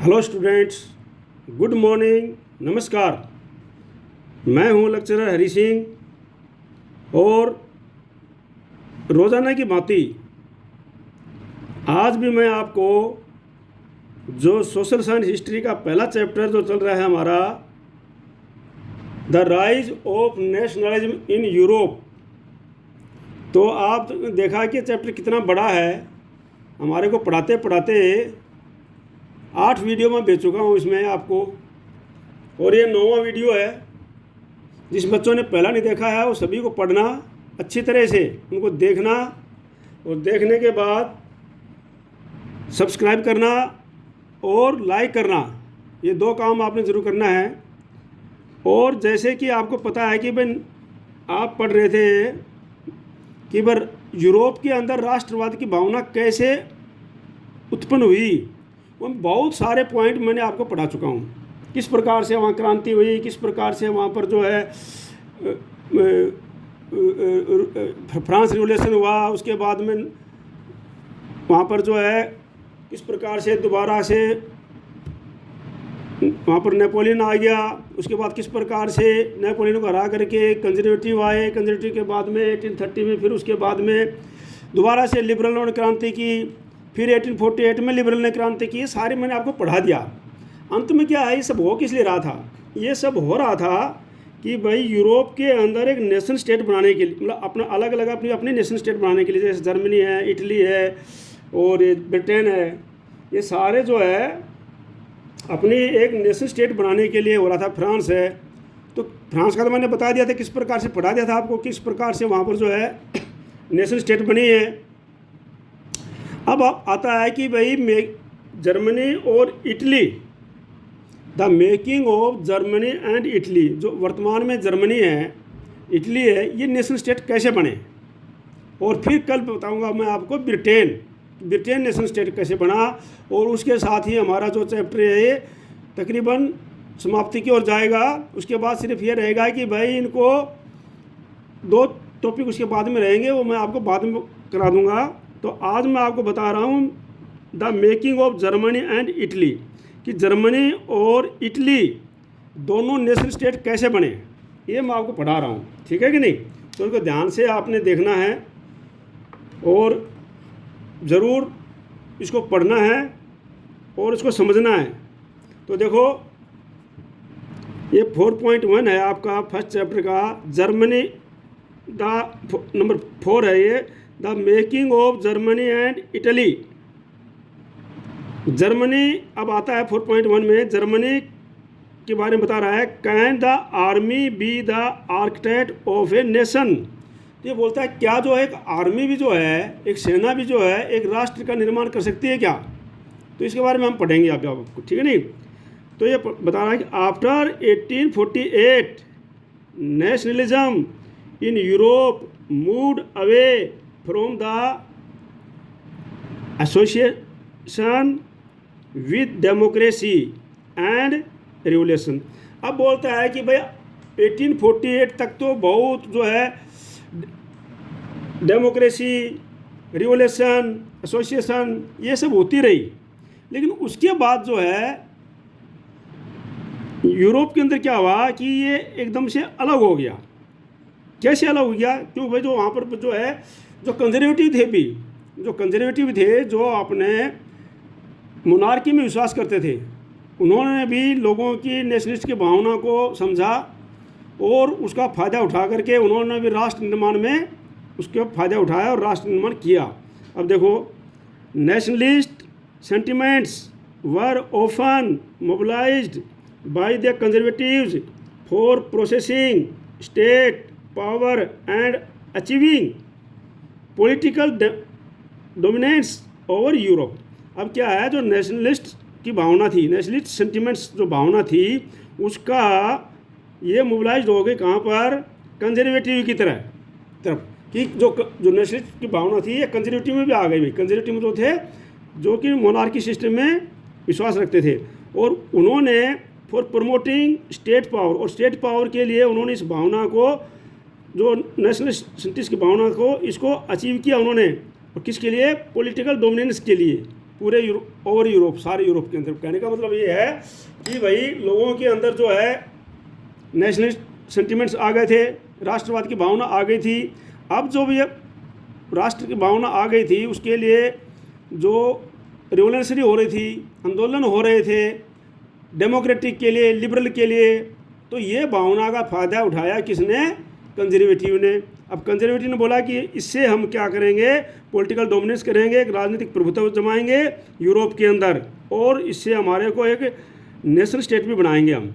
Hello students, good morning, नमस्कार। मैं हूं लेक्चरर हरी सिंह और रोज़ाना की भांति आज भी मैं आपको जो सोशल साइंस हिस्ट्री का पहला चैप्टर जो चल रहा है हमारा, the rise of nationalism in Europe, तो आप देखा कि चैप्टर कितना बड़ा है। हमारे को पढ़ाते पढ़ाते 8 वीडियो में भेज चुका हूँ इसमें आपको, और ये 9वां वीडियो है। जिस बच्चों ने पहला नहीं देखा है वो सभी को पढ़ना अच्छी तरह से, उनको देखना और देखने के बाद सब्सक्राइब करना और लाइक करना, ये 2 काम आपने ज़रूर करना है। और जैसे कि आपको पता है कि भाई आप पढ़ रहे थे कि भाई यूरोप के अंदर राष्ट्रवाद की भावना कैसे उत्पन्न हुई, वो बहुत सारे पॉइंट मैंने आपको पढ़ा चुका हूँ। किस प्रकार से वहाँ क्रांति हुई, किस प्रकार से वहाँ पर जो है फ्रांस रिवोल्यूशन हुआ, उसके बाद में वहाँ पर जो है किस प्रकार से दोबारा से वहाँ पर नेपोलियन आ गया, उसके बाद किस प्रकार से नेपोलियन को हरा करके कंजर्वेटिव आए, कंजर्वेटिव के बाद में 1830 में, फिर उसके बाद में दोबारा से लिबरलों ने क्रांति की, फिर 1848 में लिबरल ने क्रांति की। ये सारे मैंने आपको पढ़ा दिया। अंत में क्या है, ये सब हो किस लिए रहा था? ये सब हो रहा था कि भाई यूरोप के अंदर एक नेशन स्टेट बनाने के लिए, मतलब अपना अलग अलग अपनी नेशन स्टेट बनाने के लिए, जैसे जर्मनी है, इटली है और ये ब्रिटेन है, ये सारे जो है अपनी एक नेशन स्टेट बनाने के लिए हो रहा था। फ्रांस है, तो फ्रांस का तो मैंने बता दिया था, किस प्रकार से पढ़ा दिया था आपको, किस प्रकार से वहाँ पर जो है नेशन स्टेट बनी है। अब आता है कि भाई जर्मनी और Italy, the making of Germany and Italy, जो वर्तमान में जर्मनी है, इटली है, ये नेशन स्टेट कैसे बने। और फिर कल बताऊंगा मैं आपको ब्रिटेन नेशन स्टेट कैसे बना। और उसके साथ ही हमारा जो चैप्टर है ये तकरीबन समाप्ति की ओर जाएगा। उसके बाद सिर्फ ये रहेगा कि भाई इनको 2 टॉपिक उसके बाद में रहेंगे, वो मैं आपको बाद में करा दूंगा। तो आज मैं आपको बता रहा हूँ the making of Germany and Italy, कि जर्मनी और इटली दोनों नेशन स्टेट कैसे बने, ये मैं आपको पढ़ा रहा हूँ। ठीक है कि नहीं? तो उनको ध्यान से आपने देखना है और ज़रूर इसको पढ़ना है और इसको समझना है। तो देखो, ये 4.1 है आपका फर्स्ट चैप्टर का, जर्मनी नंबर 4 है ये, the making of Germany and Italy. Germany अब आता है 4.1 में, जर्मनी के बारे में बता रहा है, can the army be the architect of a nation. तो ये बोलता है क्या जो है एक आर्मी भी जो है, एक सेना भी जो है एक राष्ट्र का निर्माण कर सकती है क्या? तो इसके बारे में हम पढ़ेंगे आपको, ठीक है नहीं? तो ये बता रहा है कि after 1848 nationalism in Europe moved away from the association with democracy and revolution. अब बोलता है कि भाई 1848 तक तो बहुत जो है डेमोक्रेसी, रिवोल्यूशन, एसोसिएशन ये सब होती रही, लेकिन उसके बाद जो है यूरोप के अंदर क्या हुआ कि ये एकदम से अलग हो गया। कैसे अलग हो गया? क्योंकि भाई जो वहाँ पर जो है जो कंजर्वेटिव थे, जो अपने मोनार्की में विश्वास करते थे, उन्होंने भी लोगों की नेशनलिस्ट की भावना को समझा और उसका फ़ायदा उठा करके उन्होंने भी राष्ट्र निर्माण में उसका फ़ायदा उठाया और राष्ट्र निर्माण किया। अब देखो, nationalist sentiments were often mobilised by the conservatives for processing state power and achieving political dominance over Europe. अब क्या है, जो नेशनलिस्ट की भावना थी, नेशनलिस्ट सेंटिमेंट्स जो भावना थी, उसका ये मोबिलाइज्ड हो गई कहाँ पर? कंजर्वेटिव की तरफ कि जो नेशनलिस्ट की भावना थी ये कंजर्वेटिव में भी आ गई। भाई कंजर्वेटिव में जो थे, जो कि मोनार्की सिस्टम में विश्वास रखते थे, और उन्होंने फॉर प्रमोटिंग स्टेट पावर, और स्टेट पावर के लिए उन्होंने इस भावना को, जो नेशनलिस्ट की भावना को, इसको अचीव किया उन्होंने। और किसके लिए? पॉलिटिकल डोमिनेंस के लिए, पूरे ओवर यूरोप, सारे यूरोप के अंदर। कहने का मतलब ये है कि भाई लोगों के अंदर जो है नेशनलिस्ट सेंटिमेंट्स आ गए थे, राष्ट्रवाद की भावना आ गई थी। अब जो भी राष्ट्र की भावना आ गई थी, उसके लिए जो रिवोल्यूशनरी हो रही थी, आंदोलन हो रहे थे डेमोक्रेटिक के लिए, लिबरल के लिए, तो ये भावना का फ़ायदा उठाया किसने? कंजर्वेटिव ने। अब कंजर्वेटिव ने बोला कि इससे हम क्या करेंगे, पॉलिटिकल डोमिनेंस करेंगे, एक राजनीतिक प्रभुत्व जमाएंगे यूरोप के अंदर, और इससे हमारे को एक नेशनल स्टेट भी बनाएंगे हम,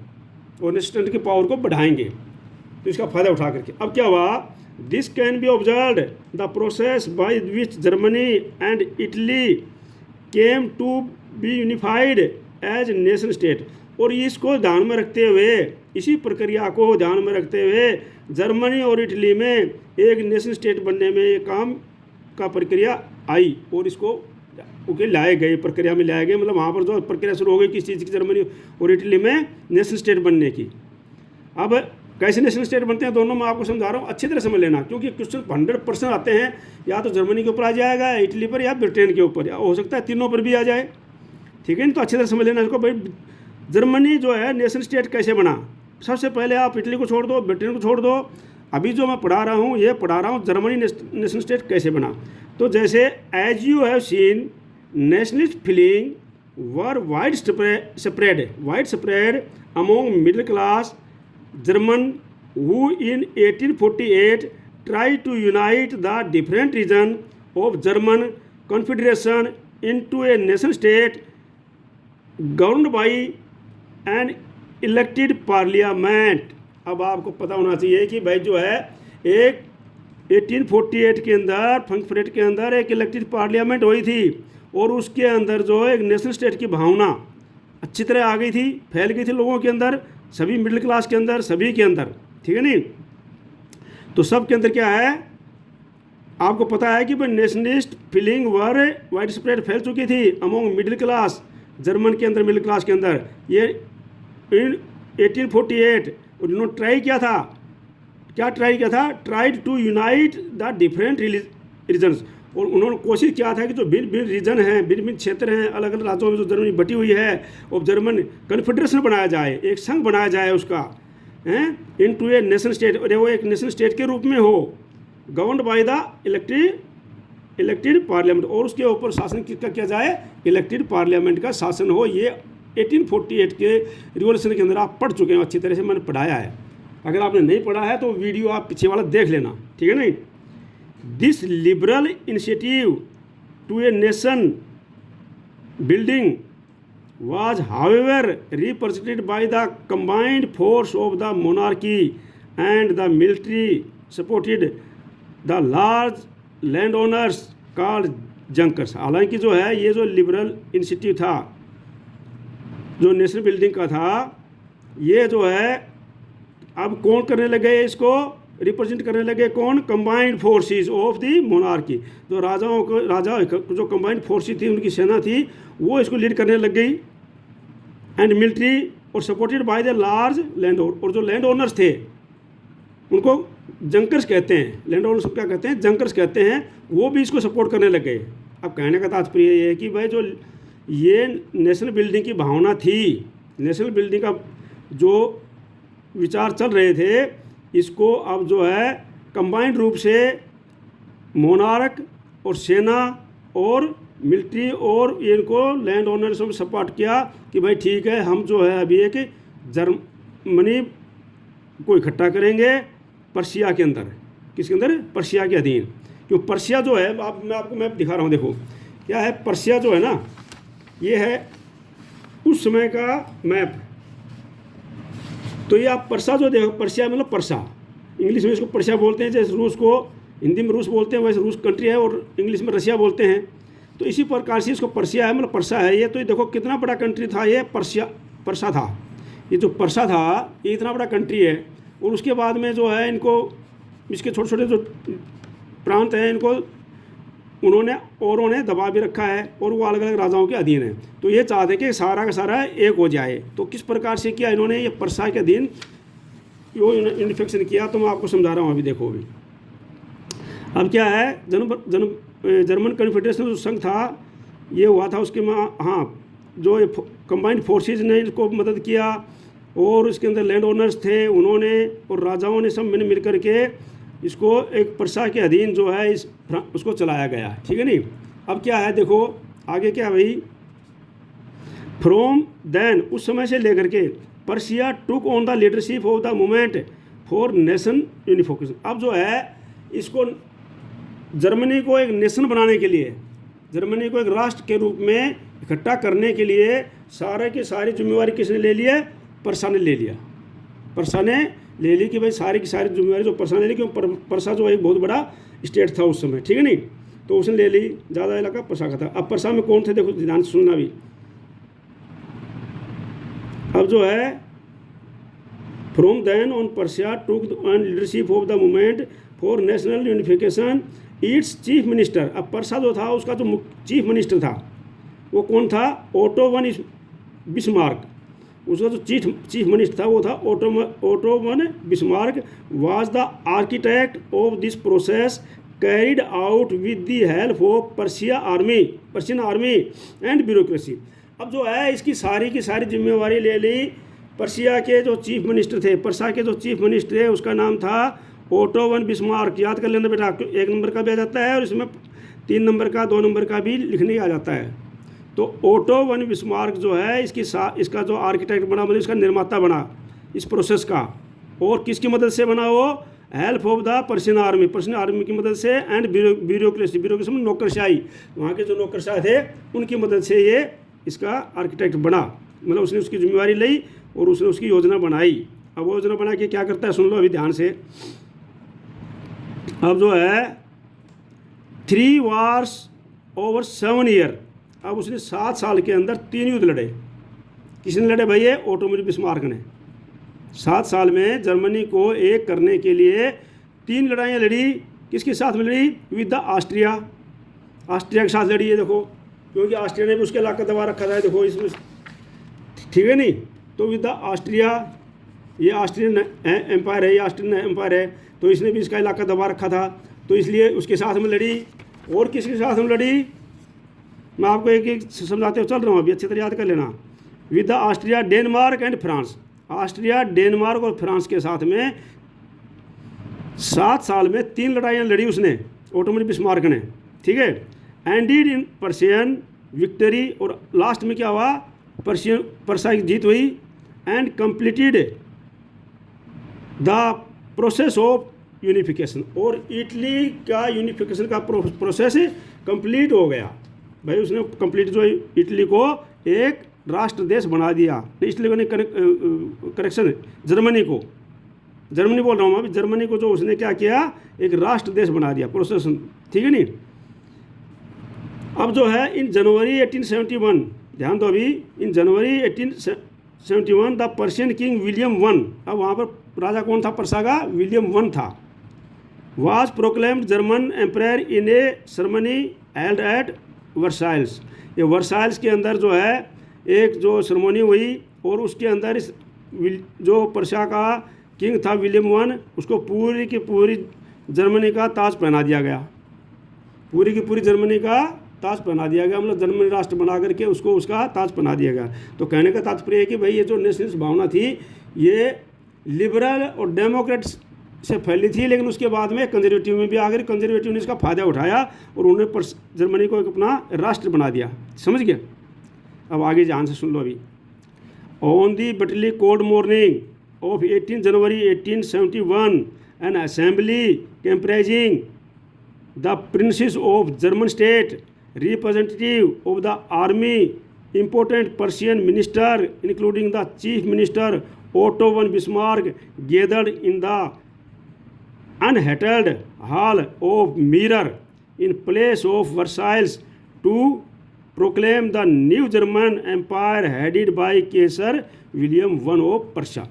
और नेशनल स्टेट की पावर को बढ़ाएंगे। तो इसका फ़ायदा उठा करके अब क्या हुआ, this can be observed the process by which Germany and Italy came to be unified as nation state. और इसको ध्यान में रखते हुए, इसी प्रक्रिया को ध्यान में रखते हुए जर्मनी और इटली में एक नेशन स्टेट बनने में ये काम का प्रक्रिया आई, और इसको ओके लाए गए, प्रक्रिया में लाए गए। मतलब वहाँ पर जो प्रक्रिया शुरू हो गई किस चीज़ की, जर्मनी और इटली में नेशन स्टेट बनने की। अब कैसे नेशनल स्टेट बनते हैं दोनों मैं आपको समझा रहा हूँ, अच्छी तरह समझ लेना, क्योंकि क्वेश्चन 100% आते हैं, या तो जर्मनी के ऊपर आ जाएगा, या इटली पर, या ब्रिटेन के ऊपर, या हो सकता है तीनों पर भी आ जाए। ठीक है ना, तो अच्छी तरह समझ लेना इसको। भाई जर्मनी जो है नेशन स्टेट कैसे बना, सबसे पहले आप इटली को छोड़ दो, ब्रिटेन को छोड़ दो, अभी जो मैं पढ़ा रहा हूँ ये पढ़ा रहा हूँ जर्मनी नेशन स्टेट कैसे बना। तो जैसे as you have seen nationalist feeling were widespread among middle class German who in 1848 tried to unite the different region of German Confederation into a nation state governed by an elected parliament। अब आपको पता होना चाहिए कि भाई जो है एक 1848 के अंदर फ्रैंकफर्ट के अंदर एक इलेक्टेड पार्लियामेंट हुई थी, और उसके अंदर जो एक नेशनल स्टेट की भावना अच्छी तरह आ गई थी, फैल गई थी लोगों के अंदर, सभी मिडिल क्लास के अंदर, सभी के अंदर। ठीक है नहीं, तो सब के अंदर क्या है, आपको पता है कि भाई nationalist feeling were wide spread फैल चुकी थी अमोंग मिडिल क्लास, जर्मन के अंदर मिडिल क्लास के अंदर। ये इन 1848 उन्होंने ट्राई किया था, क्या ट्राई किया था, tried to unite the different regions. और उन्होंने कोशिश किया था कि जो भिन्न भिन्न रीजन हैं, भिन्न भिन्न क्षेत्र हैं, अलग अलग राज्यों में जो जर्मनी बटी हुई है, और जर्मन कन्फेडरेशन बनाया जाए, एक संघ बनाया जाए उसका, हैं इन टू ए नेशन स्टेट, और वो एक नेशन स्टेट के रूप में हो, governed by the elected parliament, और उसके ऊपर शासन किसका किया जाए, इलेक्टेड पार्लियामेंट का शासन हो। ये 1848 के रिवॉल्यूशन के अंदर आप पढ़ चुके हैं, अच्छी तरह से मैंने पढ़ाया है। अगर आपने नहीं पढ़ा है तो वीडियो आप पीछे वाला देख लेना, ठीक है नहीं। This liberal initiative to a nation building was however represented by the combined force of the monarchy and the military supported the large landowners called junkers। हालांकि जो है ये जो लिबरल इनिशिएटिव था, जो नेशनल बिल्डिंग का था, ये जो है अब कौन करने लगे, इसको रिप्रेजेंट करने लगे, कौन, combined forces of the monarchy. जो राजाओं को, राजा जो कंबाइंड फोर्सेस थी, उनकी सेना थी, वो इसको लीड करने लग गई, एंड मिलिट्री, और supported by the large land owner, और जो लैंड ओनर्स थे उनको जंकर्स कहते हैं, लैंड ओनर्स को क्या कहते हैं, जंकर्स कहते हैं, वो भी इसको सपोर्ट करने लग गए। अब कहने का तात्पर्य ये है कि भाई जो ये नेशनल बिल्डिंग की भावना थी, नेशनल बिल्डिंग का जो विचार चल रहे थे, इसको अब जो है कंबाइंड रूप से मोनार्क और सेना और मिलिट्री और इनको लैंड ओनर्स में सपोर्ट किया कि भाई ठीक है, हम जो है अभी एक जर्मनी को इकट्ठा करेंगे पर्शिया के अंदर। किसके अंदर, पर्शिया के अधीन। क्यों, पर्शिया जो है, मैं आपको मैप दिखा रहा हूँ, देखो क्या है, पर्शिया जो है ना, ये है उस समय का मैप। तो ये आप पर्सा जो देखो, पर्शिया मतलब पर्सा, इंग्लिश में इसको पर्शिया बोलते हैं, जैसे रूस को हिंदी में रूस बोलते हैं, वैसे रूस कंट्री है, और इंग्लिश में रशिया बोलते हैं। तो इसी प्रकार से इसको पर्शिया है, मतलब पर्सा है ये। तो ये देखो कितना बड़ा कंट्री था ये, पर्सा था। ये जो पर्सा था ये इतना बड़ा कंट्री है, और उसके बाद में जो है इनको, इसके छोटे छोटे जो प्रांत हैं, इनको उन्होंने औरों ने दबा भी रखा है, और वो अलग अलग राजाओं के अधीन है। तो ये चाहते हैं कि सारा का सारा एक हो जाए। तो किस प्रकार से किया इन्होंने, ये पर्सा के अधीन वो यूनिफिकेशन किया, तो मैं आपको समझा रहा हूँ अभी, देखो अभी। अब क्या है, जर्मन कन्फेडरेशन जो संघ था, ये हुआ था उसके में, हाँ, जो कंबाइंड फोर्सेस ने इसको मदद किया, और उसके अंदर लैंड ओनर्स थे उन्होंने, और राजाओं ने सब मिल कर के इसको एक प्रशा के अधीन जो है उसको चलाया गया, ठीक है नहीं। अब क्या है देखो आगे क्या भाई, फ्रॉम देन, उस समय से लेकर के Persia took on the leadership of the movement for nation unification. अब जो है इसको जर्मनी को एक नेशन बनाने के लिए, जर्मनी को एक राष्ट्र के रूप में इकट्ठा करने के लिए सारे की सारी जिम्मेवारी किसने ले लिया, पर्सा ने ले लिया। पर्सा ने ले ली कि भाई सारी की सारी जिम्मेवारी जो पर्सा ने ली, क्योंकि पर्सा जो एक बहुत बड़ा स्टेट था उस समय, ठीक है नहीं, तो उसने ले ली, ज़्यादा इलाका पर्सा का था। अब पर्सा में कौन थे देखो ध्यान से सुनना भी। अब जो है from then on Persia took on leadership of the movement for national unification its chief minister. अब पर्सा जो था उसका जो चीफ मिनिस्टर था वो कौन था, ओटो वन बिस्मार्क। उसका जो चीफ मिनिस्टर था वो था auto von Bismarck was the architect of this process carried out with the help of Persian army and bureaucracy. अब जो है इसकी सारी की सारी जिम्मेवारी ले ली पर्शिया के जो चीफ मिनिस्टर थे। पर्शिया के जो चीफ मिनिस्टर है उसका नाम था ओटो वन बिस्मार्क। याद कर लेना बेटा, 1 नंबर का भी आ जाता है और इसमें 3 नंबर का 2 नंबर का भी लिखने आ जाता है। तो ओटो वन बिस्मार्क जो है इसका जो आर्किटेक्ट बना, मतलब इसका निर्माता बना इस प्रोसेस का, और किसकी मदद से बना वो, help of the Persian army की मदद से, एंड ब्यूरोक्रेसी में नौकरशाही, वहाँ के जो नौकरशाह थे उनकी मदद से ये इसका आर्किटेक्ट बना। मतलब उसने उसकी जिम्मेवारी ली और उसने उसकी योजना बनाई। अब वो योजना बना के क्या करता है सुन लो अभी ध्यान से। अब जो है 3 wars ओवर 7 year, अब उसने 7 साल के अंदर 3 युद्ध लड़े। किसने लड़े भाई, ये ओटो वन बिस्मार्क ने 7 साल में जर्मनी को एक करने के लिए 3 लड़ाइयाँ लड़ी। किसके साथ में लड़ी, विद द ऑस्ट्रिया के साथ लड़ी है देखो, क्योंकि ऑस्ट्रिया ने भी उसके इलाका दबा रखा था देखो इसमें, ठीक है नहीं। तो विद द ऑस्ट्रिया, ये ऑस्ट्रियन एम्पायर है, ये ऑस्ट्रियन एम्पायर है, तो इसने भी इसका इलाका दबा रखा था, तो इसलिए उसके साथ में लड़ी। और किसके साथ में लड़ी, मैं आपको एक एक समझाते हुए चल रहा हूँ, अभी अच्छी तरह याद कर लेना। With the Austria, Denmark and France. Austria, Denmark और फ्रांस के साथ में 7 साल में 3 लड़ाइयाँ लड़ी उसने, ओटो वन बिस्मार्क ने, ठीक है। एंडेड इन पर्शियन विक्टरी, और लास्ट में क्या हुआ, पर्शिया की जीत हुई। And completed the process of unification, और इटली का यूनिफिकेशन का प्रोसेस कंप्लीट हो गया भाई। उसने कंप्लीट जो इटली को एक राष्ट्र देश बना दिया, इटली को नहीं, करेक्शन, जर्मनी बोल रहा हूँ अभी, जर्मनी को जो उसने क्या किया, एक राष्ट्र देश बना दिया, प्रोसेस, ठीक है नहीं। अब जो है इन जनवरी 1871, ध्यान दो अभी, in January 1871 the Persian king William one, अब वहाँ पर राजा कौन था पर्सा का, विलियम वन था, was proclaimed German Empire in a ceremony held at Versailles. ये वर्साइल्स के अंदर जो है एक जो सेरेमनी हुई, और उसके अंदर इस जो पर्शिया का किंग था विलियम वन, उसको पूरी की पूरी जर्मनी का ताज पहना दिया गया, पूरी की पूरी जर्मनी का ताज पहना दिया गया, मतलब जर्मनी राष्ट्र बना करके उसको उसका ताज पहना दिया गया। तो कहने का तात्पर्य है कि भाई ये जो नेशनलिस्ट भावना थी ये लिबरल और डेमोक्रेट्स से फैली थी, लेकिन उसके बाद में कंजर्वेटिव में भी आ गई। कंजर्वेटिव ने इसका फ़ायदा उठाया और उन्होंने जर्मनी को एक अपना राष्ट्र बना दिया, समझ गया। अब आगे ध्यान से सुन लो अभी। On the bitterly cold morning of 18 January 1871 N assembly comprising the princess of German state, representative of the army, important Persian minister including the chief minister Otto von Bismarck gathered in the unheated hall of Mirror in place of Versailles to proclaim the new German empire headed by Caesar William I of Prussia।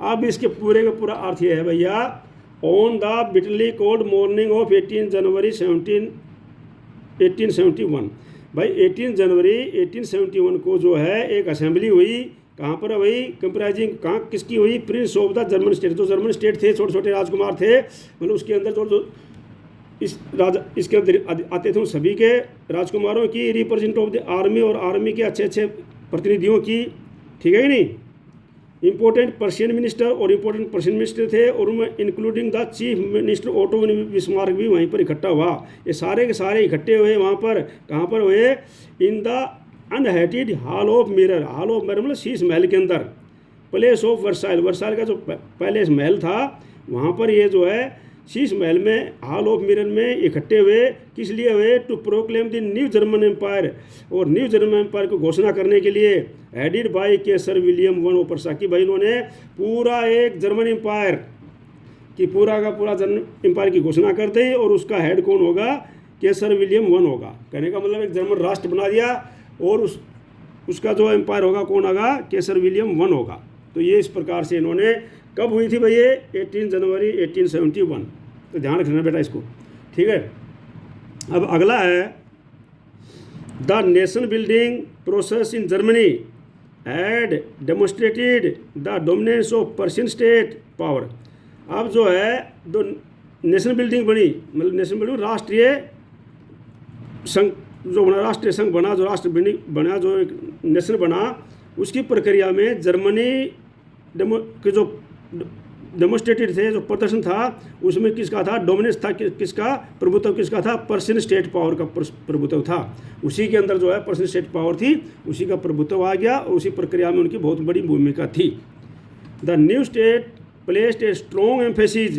अब इसके पूरे का पूरा अर्थ ये है भैया, on the bitterly cold morning of 18 जनवरी 1871, भाई 18 जनवरी 1871 को जो है एक असेंबली हुई, कहाँ पर है भाई, कंप्राइजिंग, कहाँ किसकी हुई, Prince of the German state, जो जर्मन स्टेट थे, छोटे छोटे राजकुमार थे, मतलब उसके अंदर जो इसके अंदर आते थे उन सभी के राजकुमारों की, रिप्रेजेंटेटिव ऑफ द आर्मी, और आर्मी के अच्छे अच्छे प्रतिनिधियों की, ठीक है कि नहीं। इंपॉर्टेंट पर्शियन मिनिस्टर, और इंपॉर्टेंट पर्शियन मिनिस्टर थे, और उनमें including the chief minister Otto Bismarck भी वहीं पर इकट्ठा हुआ। ये सारे के सारे इकट्ठे हुए वहाँ पर, कहाँ पर हुए, in the unheated hall of mirror. Hall of mirror मतलब शीश महल के अंदर, प्लेस ऑफ वर्साइल, वर्साइल का जो पैलेस महल था वहाँ पर ये जो है शीश महल में, हॉल ऑफ मिरर में इकट्ठे हुए। किस लिए हुए, to proclaim the new German Empire, और न्यू जर्मन एम्पायर को घोषणा करने के लिए, headed by Kaiser William one of Prussia, की भाई इन्होंने पूरा एक जर्मन एम्पायर की, पूरा का पूरा जर्मन एम्पायर की घोषणा कर दी, और उसका हेड कौन होगा, केसर विलियम वन होगा। कहने का मतलब एक जर्मन राष्ट्र बना दिया, और उसका जो एम्पायर होगा कौन होगा, केसर विलियम वन होगा। तो ये इस प्रकार से इन्होंने, कब हुई थी भाई ये, 18 जनवरी 1871। तो ध्यान रखना बेटा इसको, ठीक है। अब अगला है, the nation building process in Germany had demonstrated the dominance of Persian state power. अब जो है दो नेशन बिल्डिंग बनी, मतलब नेशन बिल्डिंग राष्ट्रीय संघ जो बना, राष्ट्रीय संघ बना, जो राष्ट्र बना, जो एक नेशन बना, उसकी प्रक्रिया में जर्मनी के जो डेमोन्स्ट्रेटेड थे, जो प्रदर्शन था, उसमें किसका था डोमिनेंस था, किसका प्रभुत्व, किसका था, पर्शियन स्टेट पावर का प्रभुत्व था। उसी के अंदर जो है पर्शियन स्टेट पावर थी, उसी का प्रभुत्व आ गया, और उसी प्रक्रिया में उनकी बहुत बड़ी भूमिका थी। The new state placed a strong emphasis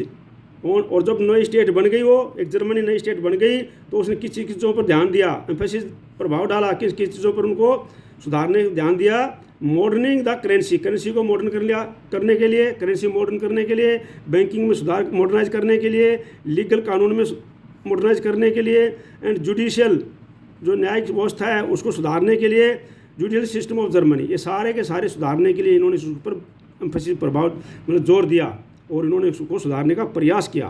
on, और जब नई स्टेट बन गई, वो एक जर्मनी नई स्टेट बन गई, तो उसने किस चीज़ों पर ध्यान दिया, एम्फेसिस प्रभाव डाला, किस किस चीज़ों पर उनको सुधारने ध्यान दिया। मॉडर्निंग द करेंसी, करेंसी को मॉडर्न करने के लिए, करेंसी मॉडर्न करने के लिए, बैंकिंग में सुधार मॉडर्नाइज करने के लिए, लीगल कानून में मॉडर्नाइज करने के लिए, एंड जुडिशियल जो न्यायिक व्यवस्था है उसको सुधारने के लिए, जुडिशियल सिस्टम ऑफ जर्मनी, ये सारे के सारे सुधारने के लिए इन्होंने उस पर एम्फेसिस प्रभाव मतलब जोर दिया, और इन्होंने उसको सुधारने का प्रयास किया।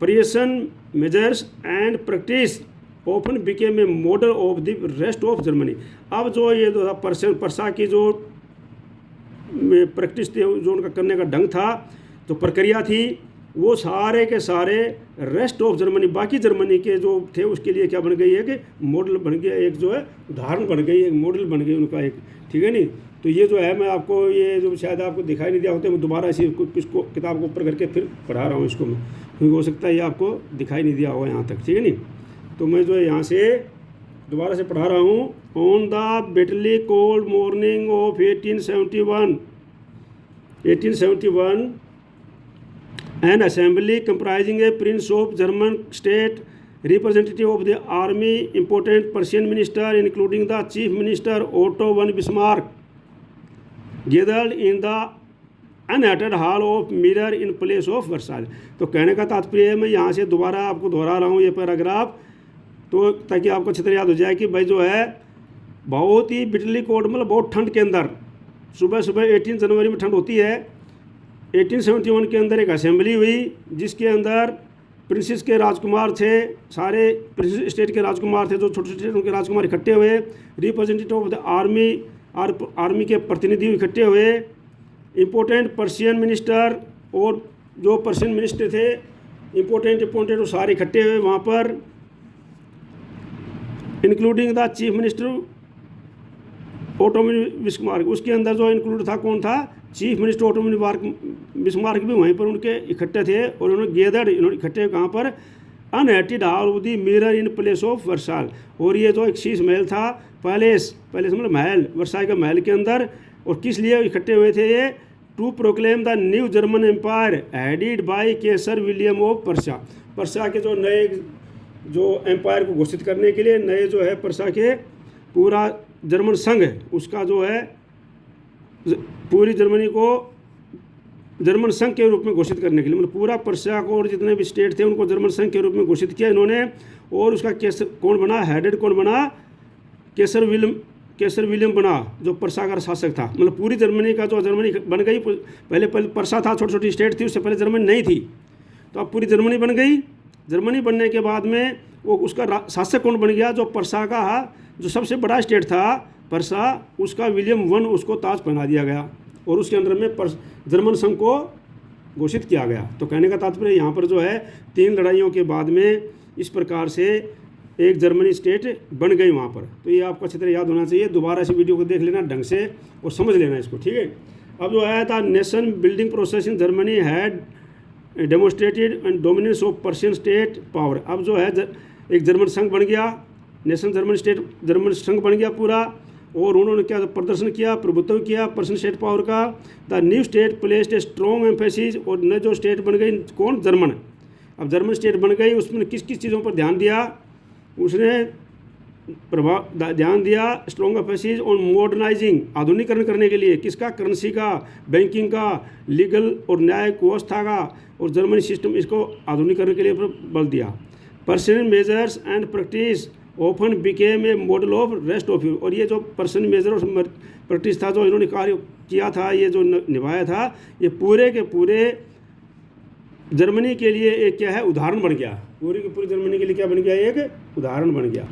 Prussian measures and practice often became a model of the rest of Germany. अब जो ये पर्सा की जो प्रैक्टिस थी, जो उनका करने का ढंग था, जो प्रक्रिया थी, वो सारे के सारे रेस्ट ऑफ जर्मनी, बाकी जर्मनी के जो थे उसके लिए क्या बन गई है कि मॉडल बन गया, एक जो है उदाहरण बन गई, एक मॉडल बन गई उनका एक, ठीक है नहीं। तो ये जो है मैं आपको ये जो शायद आपको दिखाई नहीं दिया होता, मैं दोबारा इसी किसको किताब को ऊपर करके फिर पढ़ा रहा हूँ इसको मैं, क्योंकि हो सकता है ये आपको दिखाई नहीं दिया होगा यहाँ तक, ठीक है नहीं। तो मैं जो है यहाँ से दोबारा से पढ़ा रहा हूँ। On the bitterly cold morning of 1871 N assembly comprising A Prince of German state, representative of the army, important Persian minister including the chief minister Otto von Bismarck, gathered in the unheated hall of mirror in place of Versailles. तो कहने का तात्पर्य है, मैं यहाँ से दोबारा आपको दोहरा रहा हूँ ये पैराग्राफ, तो ताकि आपको अच्छी तरह याद हो जाए कि भाई जो है बहुत ही बिटरली कोल्ड मतलब बहुत ठंड के अंदर, सुबह सुबह 18 जनवरी में ठंड होती है, 1871 के अंदर एक असेंबली हुई जिसके अंदर प्रिंसेस के राजकुमार थे, सारे प्रिंसेस स्टेट के राजकुमार थे, जो छोटे छोटे उनके राजकुमार इकट्ठे हुए, रिप्रेजेंटेटिव ऑफ द आर्मी के प्रतिनिधि इकट्ठे हुए, इम्पोर्टेंट पर्शियन मिनिस्टर, और जो पर्शियन मिनिस्टर थे इम्पोर्टेंट वो सारे इकट्ठे हुए वहाँ पर, including the chief minister Otto Bismarck, उसके अंदर जो इंक्लूड था कौन था, चीफ मिनिस्टर ओटो बिस्मार्क भी वहीं पर उनके इकट्ठे थे, और उन्होंने गेदर्ड, इन्होंने इकट्ठे कहाँ पर, unheated hall of the mirror in place of Versailles, और ये जो एक शीश महल था, पैलेस मतलब महल, वर्साइल का महल के अंदर, और किस लिए इकट्ठे हुए थे ये, to proclaim the new German Empire headed by Kaiser William of Prussia, Prussia के जो नए जो एम्पायर को घोषित करने के लिए, नए जो है पर्सा के पूरा जर्मन संघ उसका जो है पूरी जर्मनी को जर्मन संघ के रूप में घोषित करने के लिए, मतलब पूरा पर्शिया को और जितने भी स्टेट थे उनको जर्मन संघ के रूप में घोषित किया इन्होंने, और उसका केसर कौन बना, हेडेड कौन बना, केसर विलियम बना, जो पर्सा का शासक था। मतलब पूरी जर्मनी का जो जर्मनी बन गई, पहले पर्सा था, छोटी छोटी स्टेट थी, उससे पहले जर्मनी नहीं थी, तो अब पूरी जर्मनी बन गई। जर्मनी बनने के बाद में वो उसका शासक कौन बन गया, जो पर्सा का जो सबसे बड़ा स्टेट था पर्सा, उसका विलियम वन उसको ताज पहना दिया गया, और उसके अंदर में जर्मन संघ को घोषित किया गया। तो कहने का तात्पर्य यहाँ पर जो है 3 लड़ाइयों के बाद में इस प्रकार से एक जर्मनी स्टेट बन गई वहाँ पर। तो ये आपको अच्छी तरह याद होना चाहिए। दोबारा से वीडियो को देख लेना ढंग से और समझ लेना इसको, ठीक है। अब जो आया था, nation building process in Germany had demonstrated and dominance of Persian state power. अब जो है एक जर्मन संघ बन गया, नेशन जर्मन संघ बन गया पूरा, और उन्होंने क्या प्रदर्शन किया, प्रभुत्व किया पर्शियन स्टेट पावर का। The new state placed a strong emphasis, और नए जो स्टेट बन गई कौन, जर्मन। अब जर्मन स्टेट बन गई, उसमें किस किस चीज़ों पर ध्यान दिया, उसने ध्यान दिया स्ट्रॉन्ग एम्फेसिस ऑन मॉडर्नाइजिंग, आधुनिकीकरण करने के लिए किसका, करेंसी का, बैंकिंग का, लीगल और न्याय व्यवस्था का, और जर्मनी सिस्टम, इसको आधुनिकीकरण के लिए बल दिया। Personal measures and practice often became a model of rest of you. और ये जो पर्सनल मेजर और प्रैक्टिस था जो इन्होंने कार्य किया था, ये जो निभाया था, ये पूरे के पूरे जर्मनी के लिए एक क्या है, उदाहरण बन गया। पूरी की पूरी जर्मनी के लिए क्या बन गया, एक उदाहरण बन गया।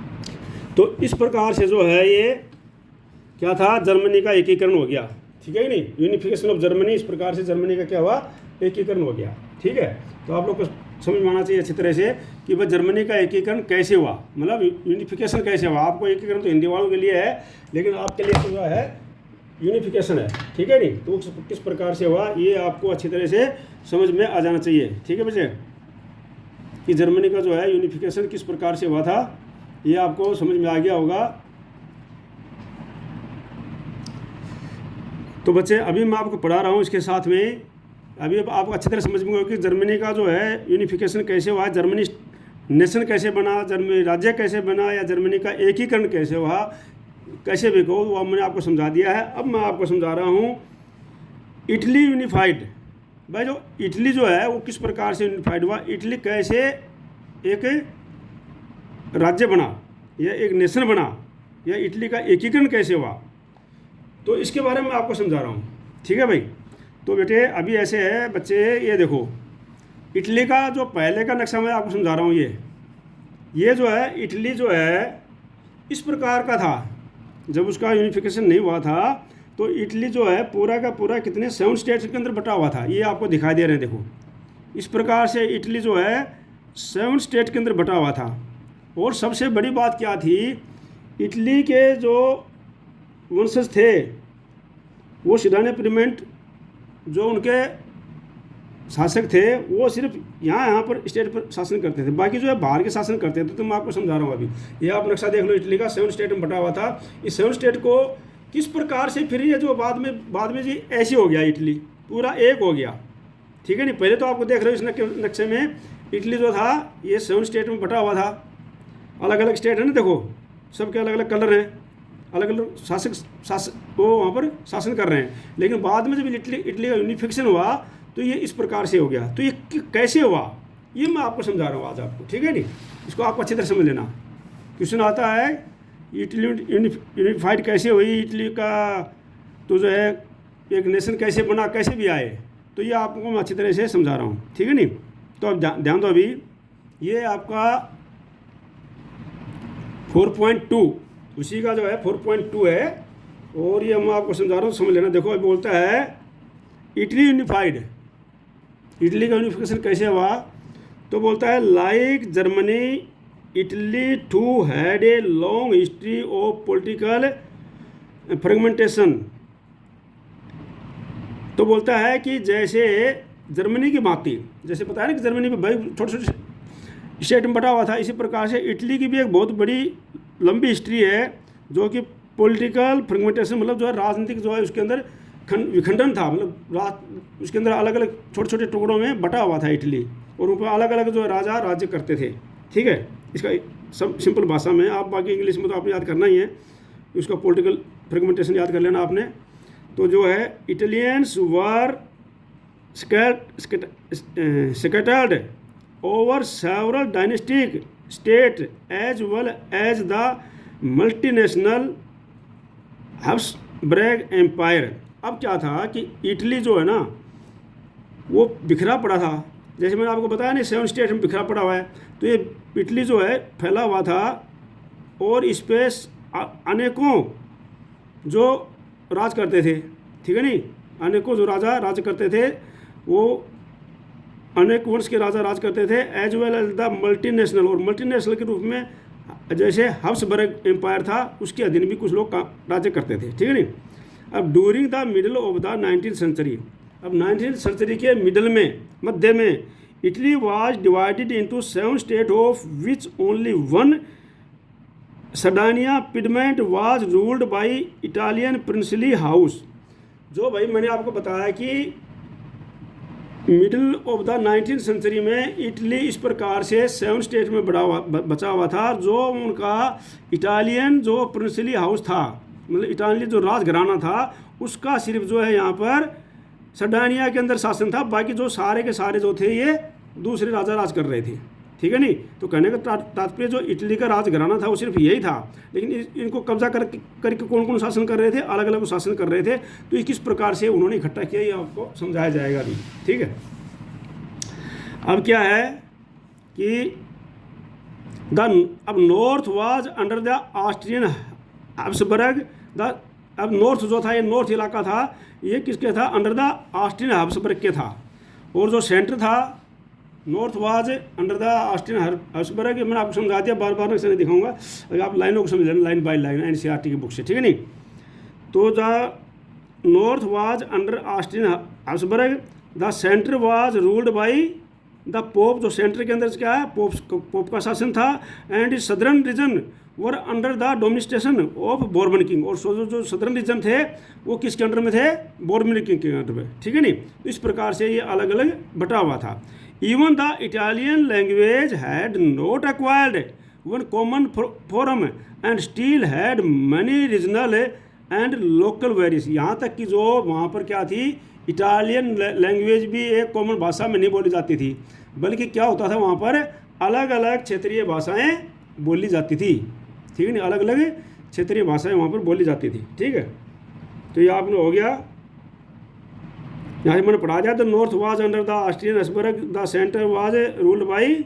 तो इस प्रकार से जो है ये क्या था, जर्मनी का एकीकरण हो गया, ठीक है कि नहीं, यूनिफिकेशन ऑफ जर्मनी। इस प्रकार से जर्मनी का क्या हुआ, एकीकरण हो गया, ठीक है। तो आप लोग को समझ में आना चाहिए अच्छी तरह से कि वह जर्मनी का एकीकरण कैसे हुआ, मतलब यूनिफिकेशन कैसे हुआ। आपको एकीकरण तो हिंदी वालों के लिए है, लेकिन आपके लिए तो जो है यूनिफिकेशन है, ठीक है नहीं। तो किस प्रकार से हुआ ये आपको अच्छी तरह से समझ में आ जाना चाहिए, ठीक है बच्चे, कि जर्मनी का जो है यूनिफिकेशन किस प्रकार से हुआ था, ये आपको समझ में आ गया होगा। तो बच्चे अभी मैं आपको पढ़ा रहा हूँ, इसके साथ में अभी आपको अच्छी तरह समझ में होगा कि जर्मनी का जो है यूनिफिकेशन कैसे हुआ, जर्मनी नेशन कैसे बना, जर्मनी राज्य कैसे बना, या जर्मनी का एकीकरण कैसे हुआ, कैसे भी कहो, वो मैंने आपको समझा दिया है। अब मैं आपको समझा रहा हूँ इटली यूनिफाइड। भाई जो इटली जो है वो किस प्रकार से यूनिफाइड हुआ, इटली कैसे एक राज्य बना या एक नेशन बना, या इटली का एकीकरण कैसे हुआ, तो इसके बारे में आपको समझा रहा हूँ, ठीक है भाई। तो बेटे अभी ऐसे है बच्चे, ये देखो इटली का जो पहले का नक्शा मैं आपको समझा रहा हूँ, ये जो है इटली जो है इस प्रकार का था। जब उसका यूनिफिकेशन नहीं हुआ था तो इटली जो है पूरा का पूरा कितने 7 स्टेट्स के अंदर बटा हुआ था, ये आपको दिखाई दे रहे हैं। देखो इस प्रकार से इटली जो है 7 स्टेट के अंदर बटा हुआ था। और सबसे बड़ी बात क्या थी, इटली के जो वंशज थे वो सिडाने प्रिमेंट जो उनके शासक थे वो सिर्फ यहाँ पर स्टेट पर शासन करते थे, बाकी जो है बाहर के शासन करते थे। तो मैं आपको समझा रहा हूँ अभी, ये आप नक्शा देख लो, इटली का 7 स्टेट में बटा हुआ था। इस 7 स्टेट को किस प्रकार से फिर ये जो बाद में जी ऐसे हो गया, इटली पूरा एक हो गया, ठीक है नहीं। पहले तो आपको देख रहे हो इस नक्शे में इटली जो था ये 7 स्टेट में बटा हुआ था, अलग अलग स्टेट है ना, देखो सबके अलग अलग कलर हैं, अलग अलग शासक वो वहाँ पर शासन कर रहे हैं। लेकिन बाद में जब इटली का यूनिफिकेशन हुआ तो ये इस प्रकार से हो गया। तो ये कैसे हुआ ये मैं आपको समझा रहा हूँ आज आपको, ठीक है नहीं। इसको आपको अच्छी तरह समझ लेना। क्वेश्चन आता है इटली यूनिफाइड कैसे हुई, इटली का तो जो है एक नेशन कैसे बना, कैसे भी आए, तो ये आपको मैं अच्छी तरह से समझा रहा हूँ, ठीक है नहीं। तो अब ध्यान दो, अभी ये आपका 4.2 उसी का जो है 4.2 है, और ये मैं आपको समझा रहा हूँ, समझ लेना। देखो अभी बोलता है इटली यूनिफाइड, इटली का यूनिफिकेशन कैसे हुआ, तो बोलता है like Germany Italy to had a long history of political fragmentation. तो बोलता है कि जैसे जर्मनी की भांति, जैसे पता है ना कि जर्मनी में भाई छोटे छोटे स्टेट में बटा हुआ था, इसी प्रकार से इटली की भी एक बहुत बड़ी लंबी हिस्ट्री है जो कि पॉलिटिकल फ्रेगमेंटेशन, मतलब जो है राजनीतिक जो है उसके अंदर विखंडन था, मतलब उसके अंदर अलग अलग छोटे छोटे टुकड़ों में बटा हुआ था इटली, और ऊपर अलग अलग जो राजा राज्य करते थे, ठीक है। इसका सब सिंपल भाषा में, आप बाकी इंग्लिश में तो आपने याद करना ही है, उसका पॉलिटिकल फ्रेगमेंटेशन याद कर लेना आपने। तो जो है Italians were scattered over several dynastic state as well as the multinational Habsburg Empire। अब क्या था कि इटली जो है ना वो बिखरा पड़ा था, जैसे मैंने आपको बताया ना 7 स्टेट में बिखरा पड़ा हुआ है। तो ये इटली जो है फैला हुआ था, और इस पे अनेकों जो राज करते थे, ठीक है नहीं, अनेकों जो राजा राज करते थे वो अनेक वंश के राजा राज करते थे, as well as the multinational, और मल्टीनेशनल के रूप में जैसे हब्सबर्ग एम्पायर था उसके अधीन भी कुछ लोग राज्य करते थे, ठीक है नहीं। अब during the middle of the 19th century, अब 19th सेंचुरी के मिडल में, मध्य में, Italy was divided into 7 state of which only one Sardinia Piedmont was ruled by Italian princely house. जो भाई मैंने आपको बताया कि middle of the 19th century में इटली इस प्रकार से 7 स्टेट में बचा हुआ था, जो उनका इटालियन जो प्रिंसली हाउस था, मतलब इटालियन जो राजघराना था, उसका सिर्फ जो है यहाँ पर सर्डानिया के अंदर शासन था, बाकी जो सारे के सारे जो थे ये दूसरे राजा राज कर रहे थे, ठीक है नहीं। तो कहने का तात्पर्य जो इटली का राजघराना था वो सिर्फ यही था, लेकिन इनको कब्जा करके कौन कौन शासन कर रहे थे, अलग अलग शासन कर रहे थे। तो ये किस प्रकार से उन्होंने इकट्ठा किया ये आपको समझाया जाएगा अभी, ठीक है। अब क्या है कि अब north was under the Austrian Habsburg, अब नॉर्थ जो था, ये नॉर्थ इलाका था, ये किसके था, अंडर द ऑस्ट्रियन हब्सबर्ग के था। और जो सेंटर था, north was under the Austrian Habsburg, मैंने आपको समझा दिया, बार बार नहीं दिखाऊंगा, अगर आप लाइनों को समझ लेना, लाइन बाय लाइन, एनसीईआरटी की बुक से, ठीक है नहीं। तो the north was under Austrian Habsburg, the centre was ruled by the Pope, जो सेंटर के अंदर क्या है, पोप का शासन था। And southern region were under the domination of Bourbon king, और जो सदर्न रीजन थे वो किसके अंडर में थे, बोर्बन किंग के अंडर में, ठीक है नहीं। इस प्रकार से ये अलग अलग बटा हुआ था। Even the Italian language had not acquired one common forum and still had money regional and local variables, यहाँ तक कि जो वहाँ पर क्या थी, इटालियन लैंग्वेज भी एक कॉमन भाषा में नहीं बोली जाती थी, बल्कि क्या होता था वहाँ पर अलग अलग क्षेत्रीय भाषाएं बोली जाती थी, ठीक है नहीं, अलग अलग क्षेत्रीय भाषाएं वहाँ पर बोली जाती थी, ठीक है। तो ये आपने हो गया, यहाँ से मैंने पढ़ा दिया। The north was under the Austrian Habsburg, the centre was ruled by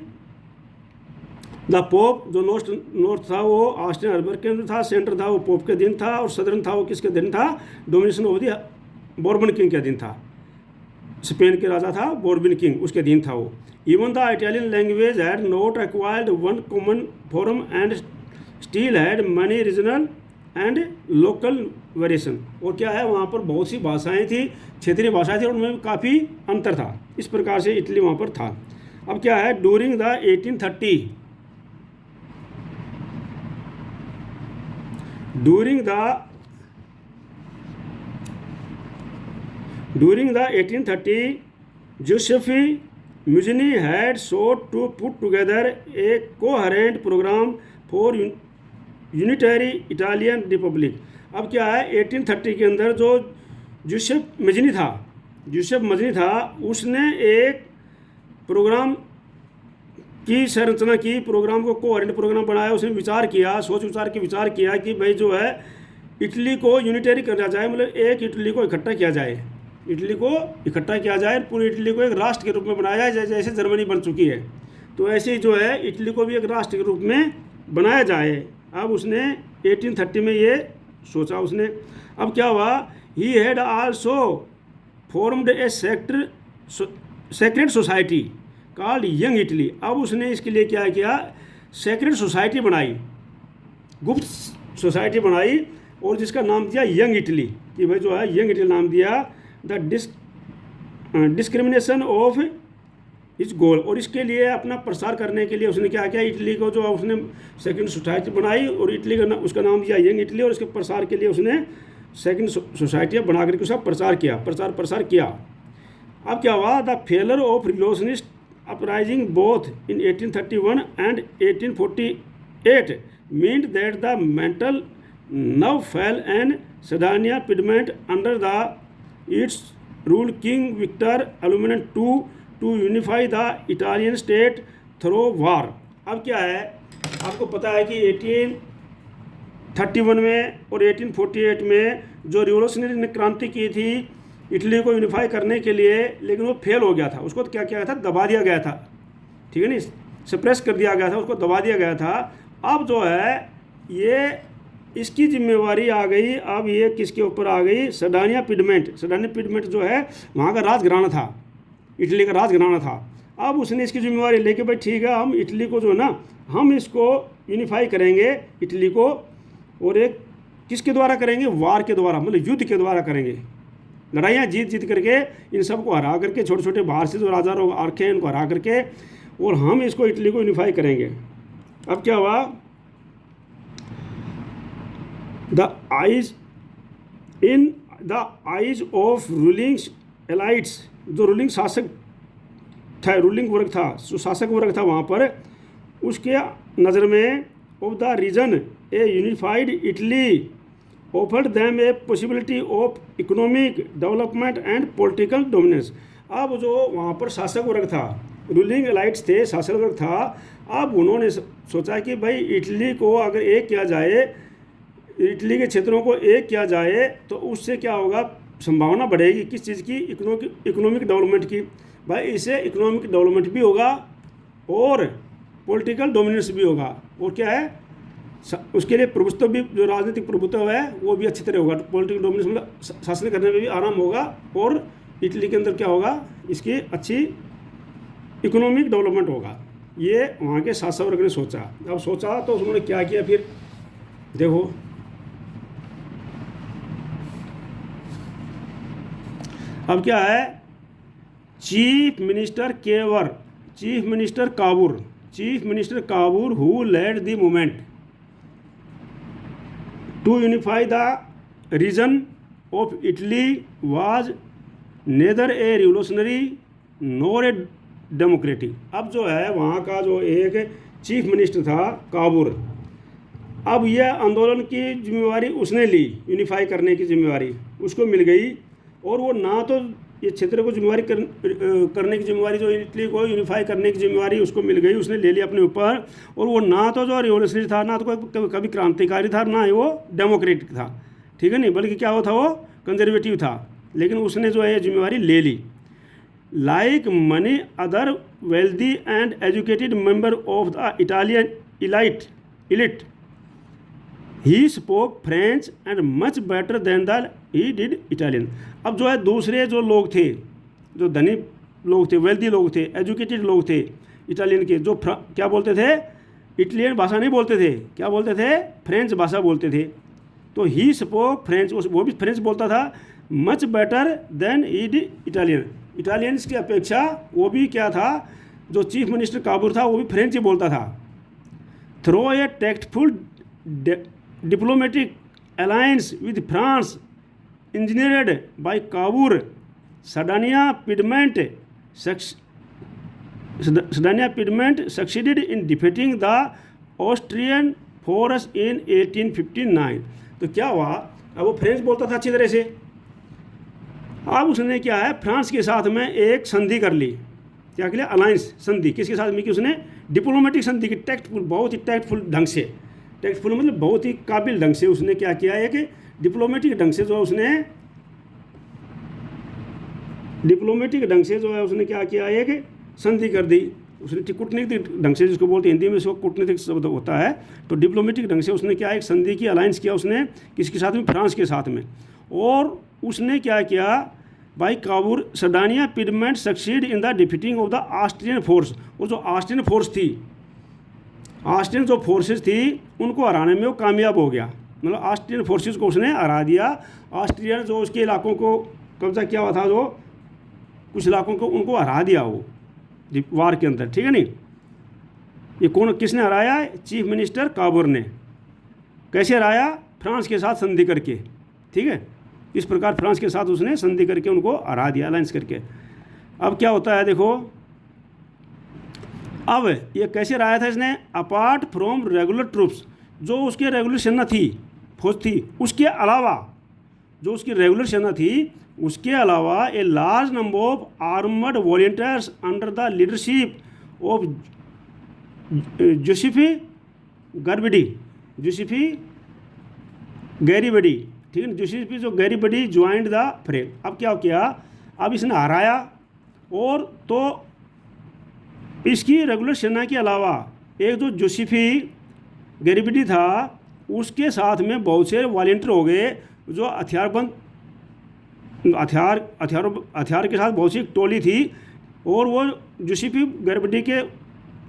the Pope, जो नॉर्थ था वो ऑस्ट्रियन हब्सबर्ग के अंदर था, सेंटर था वो पोप के अधीन था, और सदर्न था वो किसके अधीन था, domination of the Bourbon king के अधीन था, स्पेन के राजा था बोर्बन किंग, उसके अधीन था वो। Even the Italian language had not acquired one common forum and still had money regional and local variation, और क्या है वहाँ पर बहुत सी भाषाएं थी, क्षेत्रीय भाषाएं थी, और उनमें काफ़ी अंतर था। इस प्रकार से इटली वहाँ पर था। अब क्या है, during the 1830 During the 1830, Giuseppe Mazzini had sought to put together a coherent program for unitary Italian Republic। अब क्या है, 1830 के अंदर जो जूसेप मजनी था, उसने एक प्रोग्राम की संरचना की, प्रोग्राम को कोहेरेंट प्रोग्राम बनाया। उसने विचार किया, सोच विचार किया कि भाई जो है इटली को यूनिटरी करा जाए, मतलब एक इटली को इकट्ठा किया जाए, पूरी इटली को एक राष्ट्र के रूप में बनाया जाए, जैसे जर्मनी बन चुकी है, तो ऐसे ही जो है इटली को भी एक राष्ट्र के रूप में बनाया जाए। अब उसने 1830 में ये सोचा उसने। अब क्या हुआ, he had also formed a secret society called young Italy. अब उसने इसके लिए क्या किया, सेक्रेट सोसाइटी बनाई, गुप्त सोसाइटी बनाई, और जिसका नाम दिया यंग इटली, कि भाई जो है यंग इटली नाम दिया। द डिस्क्रिमिनेशन ऑफ इस गोल, और इसके लिए अपना प्रसार करने के लिए उसने क्या किया, इटली को जो उसने सेकंड सोसाइटी बनाई, और इटली का उसका नाम दिया यंग इटली, और इसके प्रसार के लिए उसने सेकंड सोसाइटी बना करके उसका प्रसार किया। अब क्या हुआ, the failure of revolutionist uprising both in 1831 and 1848 meant that the mantle now fell and Sardinia Piedmont under the its rule king Victor एल्यूमिनम to unify the Italian state through war. अब क्या है, आपको पता है कि 1831 में और 1848 में जो रिवोल्यूशनरी ने क्रांति की थी इटली को यूनिफाई करने के लिए, लेकिन वो फेल हो गया था, उसको तो क्या किया गया था, दबा दिया गया था, ठीक है नहीं, सप्रेस कर दिया गया था, उसको दबा दिया गया था। अब जो है ये इसकी जिम्मेवारी आ गई, अब ये किसके ऊपर आ गई, सर्डानिया पिडमेंट जो है वहाँ का राजघराना था, इटली का राजघराना था, अब उसने इसकी जिम्मेवारी लेके भाई ठीक है, हम इटली को जो है ना, हम इसको यूनिफाई करेंगे इटली को, और एक किसके द्वारा करेंगे, वार के द्वारा, मतलब युद्ध के द्वारा करेंगे, लड़ाइयाँ जीत जीत करके इन सबको हरा करके, छोटे छोटे बाहर से जो राजा लोग आ रखे हैं इनको हरा करके, और हम इसको इटली को यूनिफाई करेंगे। अब क्या हुआ, द आइज ऑफ रूलिंग एलाइट्स, जो रूलिंग शासक था, रूलिंग वर्ग था, जो शासक वर्ग था वहाँ पर, उसके नज़र में of the region a unified Italy offered them a possibility of economic development and political dominance. अब जो वहाँ पर शासक वर्ग था, रूलिंग एलाइट्स थे, शासक वर्ग था, अब उन्होंने सोचा कि भाई इटली को अगर एक किया जाए, इटली के क्षेत्रों को एक किया जाए तो उससे क्या होगा, संभावना बढ़ेगी किस चीज़ की, इकोनॉमिक डेवलपमेंट की। भाई इससे इकोनॉमिक डेवलपमेंट भी होगा और पॉलिटिकल डोमिनेंस भी होगा, और क्या है उसके लिए प्रभुत्व भी, जो राजनीतिक प्रभुत्व है वो भी अच्छी तरह होगा, पॉलिटिकल डोमिनेंस मतलब शासन करने में भी आराम होगा, और इटली के अंदर क्या होगा, इसकी अच्छी इकोनॉमिक डेवलपमेंट होगा। ये वहाँ के शासक वर्ग ने सोचा। अब सोचा तो उन्होंने क्या किया फिर देखो, अब क्या है, chief minister Cavour who led the movement to unify the region of Italy was neither a revolutionary nor a democratic. अब जो है वहाँ का जो एक चीफ मिनिस्टर था काबूर, अब यह आंदोलन की जिम्मेवारी उसने ली, यूनिफाई करने की जिम्मेवारी उसको मिल गई, और वो ना तो ये क्षेत्र को जिम्मेवारी करने की जिम्मेवारी, जो इटली को यूनिफाई करने की जिम्मेवारी उसको मिल गई, उसने ले लिया अपने ऊपर, और वो ना तो जो रिवोल्यूशनरी था, ना तो कभी क्रांतिकारी था, ना ही वो डेमोक्रेटिक था, ठीक है नहीं, बल्कि क्या था वो कंजर्वेटिव था, लेकिन उसने जो है जिम्मेवारी ले ली। Like many other wealthy and educated member of the Italian elite he spoke French and much better than the he did Italian. अब जो है दूसरे जो लोग थे, जो धनी लोग थे, वेल्दी लोग थे, एजुकेटेड लोग थे इटालियन के, जो क्या बोलते थे, इटालियन भाषा नहीं बोलते थे, क्या बोलते थे, फ्रेंच भाषा बोलते थे। तो ही स्पोक फ्रेंच, वो भी फ्रेंच बोलता था, much better than he did Italian, Italians की अपेक्षा वो भी क्या था, जो चीफ मिनिस्टर काबूर था वो भी फ्रेंच ही बोलता था। Through a tactful diplomatic alliance with France engineered by Cavour, Sardinia Piedmont succeeded in defeating the Austrian force in 1859। तो क्या हुआ, अब वो फ्रेंच बोलता था अच्छी तरह से, अब उसने क्या है, फ्रांस के साथ में एक संधि कर ली, क्या कर लिया, अलायंस संधि, किसके साथ में की उसने, डिप्लोमेटिक संधि की, टैक्टफुल, बहुत ही टैक्टफुल ढंग से, टैक्टफुल मतलब बहुत ही काबिल ढंग से उसने क्या किया है कि डिप्लोमेटिक ढंग से जो उसने क्या किया है कि संधि कर दी उसने, कूटनीतिक ढंग से, जिसको बोलते हैं हिंदी में इसको कूटनीतिक शब्द होता है, तो डिप्लोमेटिक ढंग से उसने क्या एक संधि की, अलायंस किया उसने, किसके साथ में, फ्रांस के साथ में। और उसने क्या किया, by Cavour Sardinia Piedmont succeed in the defeating of the Austrian force, और जो ऑस्ट्रियन फोर्स थी, ऑस्ट्रियन जो फोर्सेस थी उनको हराने में वो कामयाब हो गया, मतलब ऑस्ट्रियन फोर्सेस को उसने हरा दिया। ऑस्ट्रियन जो उसके इलाकों को कब्जा किया हुआ था, जो कुछ इलाकों को उनको हरा दिया वो वार के अंदर, ठीक है नहीं। ये कौन, किसने हराया, चीफ मिनिस्टर काबूर ने। कैसे हराया, फ्रांस के साथ संधि करके, ठीक है, इस प्रकार फ्रांस के साथ उसने संधि करके उनको हरा दिया, अलायंस करके। अब क्या होता है देखो, अब ये कैसे हराया था इसने, अपार्ट फ्रॉम रेगुलर ट्रूप्स, जो उसके रेगुलर सेना थी, फौज थी, उसके अलावा जो उसकी रेगुलर सेना थी उसके अलावा a large number of armed volunteers under the leadership of Giuseppe Garibaldi, ठीक है, जोसेफी जो गैरीबडी ज्वाइंड द फ्रे। अब क्या किया, अब इसने हराया, और तो इसकी रेगुलर सेना के अलावा एक जो जोसेफी गैरीबडी था उसके साथ में बहुत से वॉलंटियर हो गए, जो हथियार के साथ बहुत सी टोली थी, और वो जूसेफी गैरिबल्डी के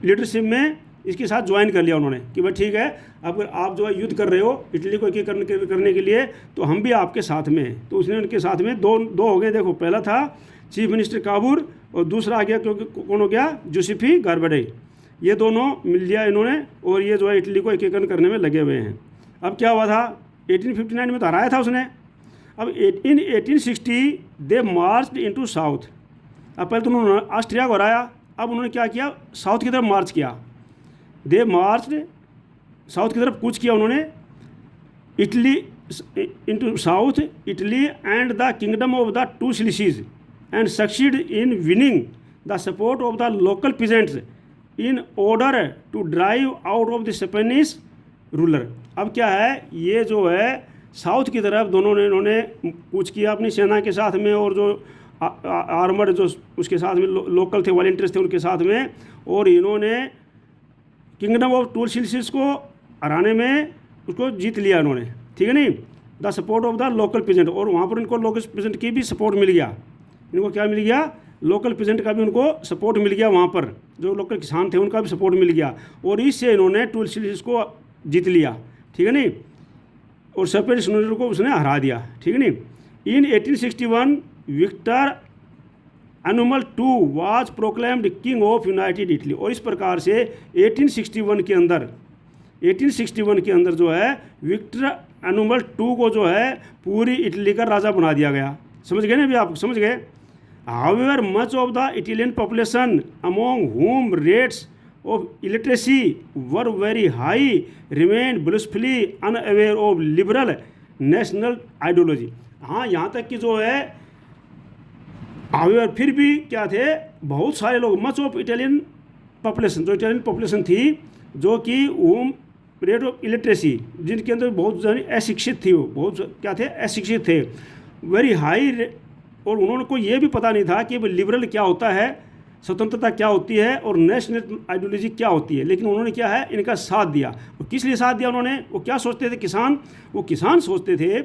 लीडरशिप में इसके साथ ज्वाइन कर लिया उन्होंने कि भाई ठीक है, अगर आप जो है युद्ध कर रहे हो इटली को एकीकरण करने के लिए, तो हम भी आपके साथ में हैं। तो उसने उनके साथ में दो हो गए। देखो, पहला था चीफ मिनिस्टर काबूर और दूसरा आ गया क्योंकि कौन हो गया, जूसेफी गैरिबल्डी। ये दोनों मिल लिया इन्होंने और ये जो है इटली को एकीकरण करने में लगे हुए हैं। अब क्या हुआ था, 1859 में तो हराया था उसने। अब इन 1860 दे मार्च इनटू साउथ। अब पहले तो उन्होंने ऑस्ट्रिया को हराया, अब उन्होंने क्या किया, साउथ की तरफ मार्च किया। दे मार्च साउथ की तरफ कूच किया उन्होंने, Italy into south Italy and the kingdom of the two Sicilies and succeed in winning the support of the local peasants in order to drive out of the Spanish ruler. अब क्या है, ये जो है साउथ की तरफ दोनों ने इन्होंने कूच किया अपनी सेना के साथ में, और जो आर्मर्ड जो उसके साथ में लोकल थे, वॉलंटियर्स थे उनके साथ में, और इन्होंने किंगडम ऑफ टू सिलिसीज को हराने में उसको जीत लिया इन्होंने, ठीक है नहीं, the support of the local peasant. और वहाँ पर इनको लोकल पीजेंट की भी सपोर्ट मिल गया। इनको क्या मिल गया, लोकल पीजेंट का भी उनको सपोर्ट मिल गया, वहाँ पर जो लोकल किसान थे उनका भी सपोर्ट मिल गया, और इससे इन्होंने टू सिलिसीज को जीत लिया, ठीक है नहीं, और स्पेनिश रूलर को उसने हरा दिया, ठीक है नहीं। In 1861 Victor Emmanuel 2 was proclaimed king of united Italy. और इस प्रकार से 1861 के अंदर जो है विक्टर एनुअल 2 को जो है पूरी इटली का राजा बना दिया गया। समझ गए ना अभी आप, समझ गए। However much of the Italian population among whom rates of illiteracy were very high remain blissfully unaware of liberal national ideology. हाँ, यहाँ तक कि जो है हाउएवर फिर भी क्या थे, बहुत सारे लोग, मच ऑफ इटालियन पॉपुलेशन, जो इटालियन पॉपुलेशन थी जो कि होम रेट ऑफ इलिटरेसी, जिनके अंदर बहुत अशिक्षित थी, वो बहुत क्या थे, अशिक्षित थे, वेरी हाई। और उन्होंने को ये भी पता नहीं था कि लिबरल क्या होता है, स्वतंत्रता क्या होती है, और नेशनल आइडियोलॉजी क्या होती है। लेकिन उन्होंने क्या है, इनका साथ दिया। और किस लिए साथ दिया उन्होंने, वो क्या सोचते थे किसान, वो किसान सोचते थे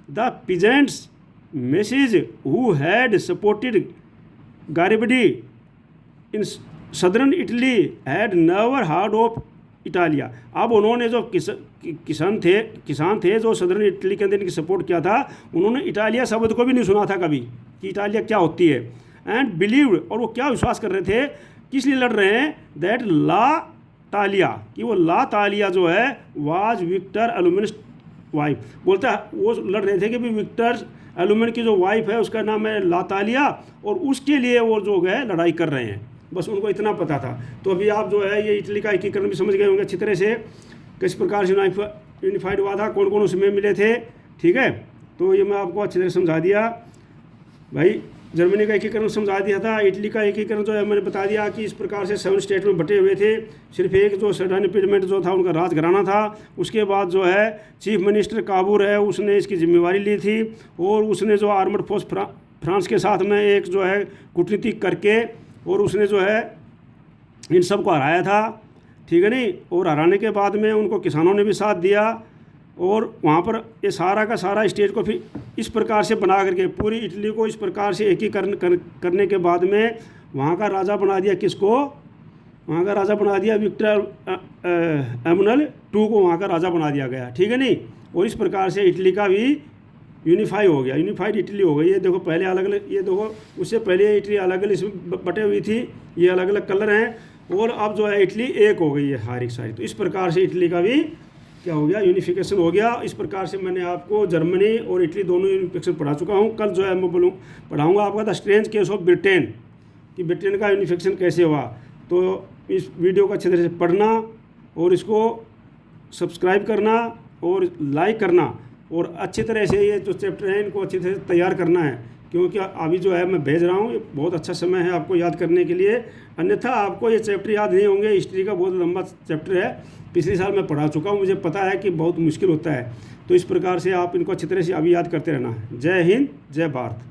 the peasants masses who had supported Garibaldi in southern Italy had never heard of Italia. अब उन्होंने जो किसान थे जो सदर्न इटली के अंदर इनकी सपोर्ट किया था, उन्होंने इटालिया शब्द को भी नहीं सुना था कभी कि इटालिया क्या होती है। एंड बिलीव्ड, और वो क्या विश्वास कर रहे थे, किस लिए लड़ रहे हैं, दैट ला तालिया, कि वो ला तालिया जो है वाज विक्टर एलुमिनस वाइफ। बोलता है वो लड़ रहे थे कि भी विक्टर एलुमिन की जो वाइफ है उसका नाम है ला तालिया, और उसके लिए वो जो है लड़ाई कर रहे हैं। बस उनको इतना पता था। तो अभी आप जो है ये इटली का एकीकरण भी समझ गए होंगे अच्छी तरह से, किस प्रकार से यूनिफाइड हुआ था, कौन कौन उसमें मिले थे, ठीक है। तो ये मैं आपको अच्छी तरह समझा दिया भाई। जर्मनी का एकीकरण समझा दिया था, इटली का एकीकरण जो है मैंने बता दिया कि इस प्रकार से 7 स्टेट में बटे हुए थे। सिर्फ एक जो सडन पिडमेंट जो था उनका राजघराना था। उसके बाद जो है चीफ मिनिस्टर काबूर है, उसने इसकी जिम्मेवारी ली थी, और उसने जो आर्मड फोर्स फ्रांस के साथ में एक जो है कूटनीति करके, और उसने जो है इन सब को हराया था, ठीक है नहीं। और हराने के बाद में उनको किसानों ने भी साथ दिया, और वहाँ पर ये सारा का सारा स्टेट को फिर इस प्रकार से बना करके पूरी इटली को इस प्रकार से एकीकरण करने के बाद में वहाँ का राजा बना दिया किसको, वहाँ का राजा बना दिया विक्टर एमुअल 2 को वहाँ का राजा बना दिया गया, ठीक है नहीं। और इस प्रकार से इटली का भी यूनिफाई हो गया, यूनिफाइड इटली हो गई। ये देखो पहले अलग अलग, ये देखो उससे पहले इटली अलग अलग इसमें बटे हुई थी, ये अलग अलग कलर हैं, और अब जो है इटली एक हो गई है हर एक साइड। तो इस प्रकार से इटली का भी क्या हो गया, यूनिफिकेशन हो गया। इस प्रकार से मैंने आपको जर्मनी और इटली दोनों यूनिफिकेशन पढ़ा चुका हूँ। कल जो है मैं पढ़ाऊँगा आपका the strange case of Britain, कि ब्रिटेन का यूनिफिकेशन कैसे हुआ। तो इस वीडियो को अच्छी तरह से पढ़ना, और इसको सब्सक्राइब करना और लाइक करना, और अच्छी तरह से ये जो चैप्टर हैं इनको अच्छी तरह से तैयार करना है, क्योंकि अभी जो है मैं भेज रहा हूँ, ये बहुत अच्छा समय है आपको याद करने के लिए। अन्यथा आपको ये चैप्टर याद नहीं होंगे। हिस्ट्री का बहुत लंबा चैप्टर है, पिछले साल मैं पढ़ा चुका हूँ, मुझे पता है कि बहुत मुश्किल होता है। तो इस प्रकार से आप इनको अच्छी तरह से अभी याद करते रहना है। जय हिंद, जय भारत।